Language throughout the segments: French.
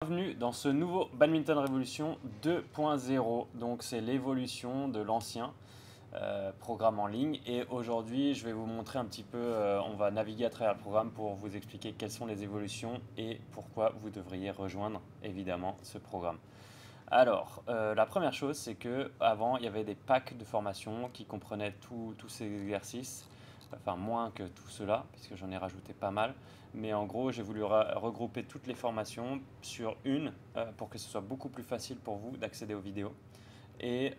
Bienvenue dans ce nouveau Badminton Revolution 2.0. Donc c'est l'évolution de l'ancien programme en ligne. Et aujourd'hui, je vais vous montrer un petit peu, on va naviguer à travers le programme pour vous expliquer quelles sont les évolutions et pourquoi vous devriez rejoindre évidemment ce programme. Alors, la première chose, c'est que avant il y avait des packs de formation qui comprenaient tous ces exercices, enfin moins que tout cela, puisque j'en ai rajouté pas mal. Mais en gros, j'ai voulu regrouper toutes les formations sur une pour que ce soit beaucoup plus facile pour vous d'accéder aux vidéos. Et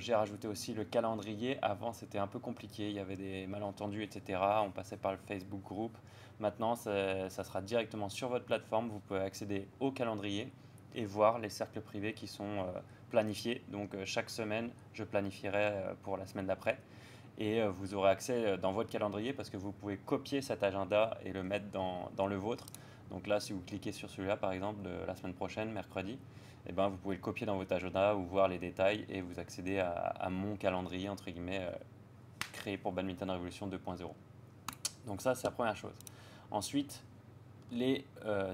j'ai rajouté aussi le calendrier. Avant, c'était un peu compliqué, il y avait des malentendus, etc. On passait par le Facebook group. Maintenant, ça sera directement sur votre plateforme. Vous pouvez accéder au calendrier et voir les cercles privés qui sont planifiés. Donc chaque semaine, je planifierai pour la semaine d'après. Et vous aurez accès dans votre calendrier parce que vous pouvez copier cet agenda et le mettre dans le vôtre. Donc là, si vous cliquez sur celui-là, par exemple, de la semaine prochaine, mercredi, eh ben, vous pouvez le copier dans votre agenda ou voir les détails et vous accéder à mon calendrier, entre guillemets, créé pour Badminton Revolution 2.0. Donc ça, c'est la première chose. Ensuite, les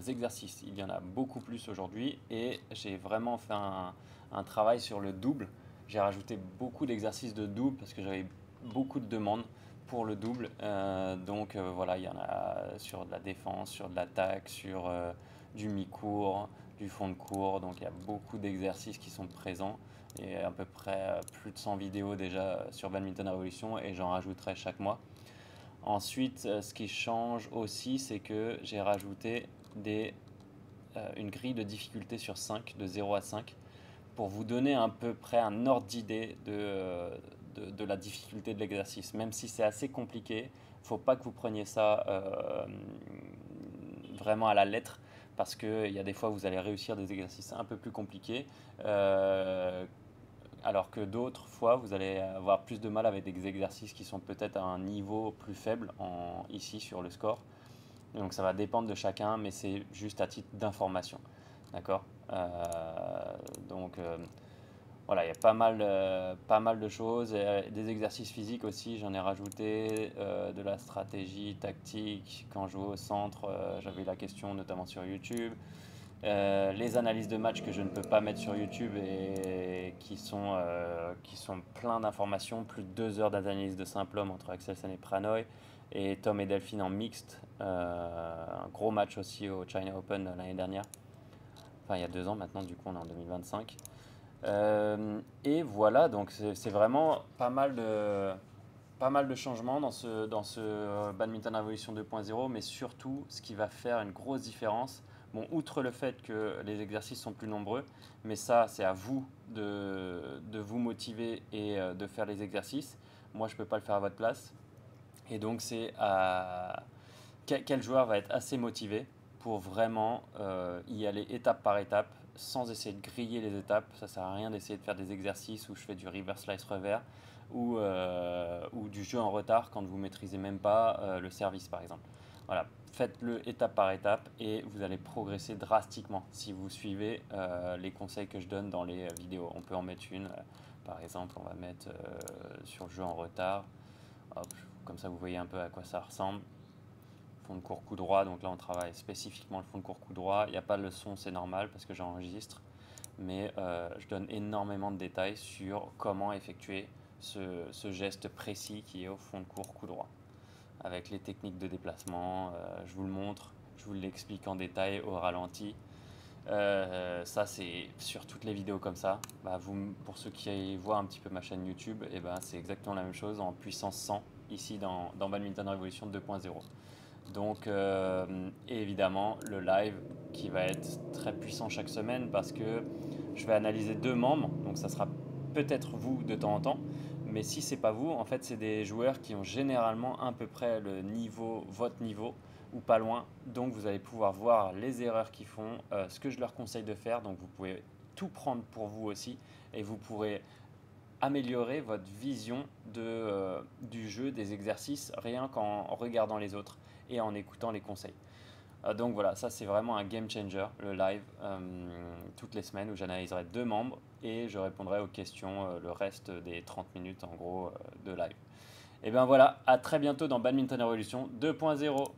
exercices. Il y en a beaucoup plus aujourd'hui et j'ai vraiment fait un travail sur le double. J'ai rajouté beaucoup d'exercices de double parce que j'avais beaucoup de demandes pour le double. Voilà, il y en a sur de la défense, sur de l'attaque, sur du mi-court, du fond de court. Donc il y a beaucoup d'exercices qui sont présents et à peu près plus de 100 vidéos déjà sur Badminton Revolution et j'en rajouterai chaque mois. Ensuite, ce qui change aussi, c'est que j'ai rajouté une grille de difficulté sur 5, de 0 à 5, pour vous donner à peu près un ordre d'idée de la difficulté de l'exercice. Même si c'est assez compliqué, il ne faut pas que vous preniez ça vraiment à la lettre, parce qu'il y a des fois où vous allez réussir des exercices un peu plus compliqués. Alors que d'autres fois, vous allez avoir plus de mal avec des exercices qui sont peut-être à un niveau plus faible ici sur le score. Donc ça va dépendre de chacun, mais c'est juste à titre d'information. D'accord. Voilà, il y a pas mal de choses. Des exercices physiques aussi, j'en ai rajouté, de la stratégie tactique. Quand je joue au centre, j'avais la question notamment sur YouTube. Les analyses de match que je ne peux pas mettre sur YouTube et qui sont plein d'informations, plus de 2 heures d'analyse de simple homme entre Axelsen et Pranoy, et Tom et Delphine en mixte, un gros match aussi au China Open l'année dernière, enfin il y a 2 ans maintenant, du coup on est en 2025. Et voilà, donc c'est vraiment pas mal de changements dans ce Badminton Revolution 2.0, mais surtout, ce qui va faire une grosse différence, bon, outre le fait que les exercices sont plus nombreux, mais ça, c'est à vous de vous motiver et de faire les exercices. Moi, je ne peux pas le faire à votre place. Et donc, c'est à quel joueur va être assez motivé pour vraiment y aller étape par étape, sans essayer de griller les étapes. Ça sert à rien d'essayer de faire des exercices où je fais du reverse slice revers ou du jeu en retard quand vous ne maîtrisez même pas le service par exemple. Voilà, faites-le étape par étape et vous allez progresser drastiquement si vous suivez les conseils que je donne dans les vidéos. On peut en mettre une, par exemple, on va mettre sur le jeu en retard. Hop, comme ça vous voyez un peu à quoi ça ressemble. Fond de court coup droit, donc là on travaille spécifiquement le fond de court coup droit. Il n'y a pas le son, c'est normal parce que j'enregistre, mais je donne énormément de détails sur comment effectuer ce geste précis qui est au fond de court coup droit. Avec les techniques de déplacement, je vous le montre, je vous l'explique en détail au ralenti. Ça c'est sur toutes les vidéos comme ça. Pour ceux qui voient un petit peu ma chaîne YouTube, c'est exactement la même chose en puissance 100 ici dans Badminton Revolution 2.0. Donc, et évidemment, le live qui va être très puissant chaque semaine parce que je vais analyser 2 membres. Donc, ça sera peut-être vous de temps en temps. Mais si c'est pas vous, en fait, c'est des joueurs qui ont généralement à peu près le niveau, votre niveau ou pas loin. Donc, vous allez pouvoir voir les erreurs qu'ils font, ce que je leur conseille de faire. Donc, vous pouvez tout prendre pour vous aussi et vous pourrez améliorer votre vision du jeu, des exercices, rien qu'en regardant les autres et en écoutant les conseils. Donc voilà, ça c'est vraiment un game changer, le live, toutes les semaines où j'analyserai 2 membres et je répondrai aux questions le reste des 30 minutes en gros de live. Et bien voilà, à très bientôt dans Badminton Revolution 2.0.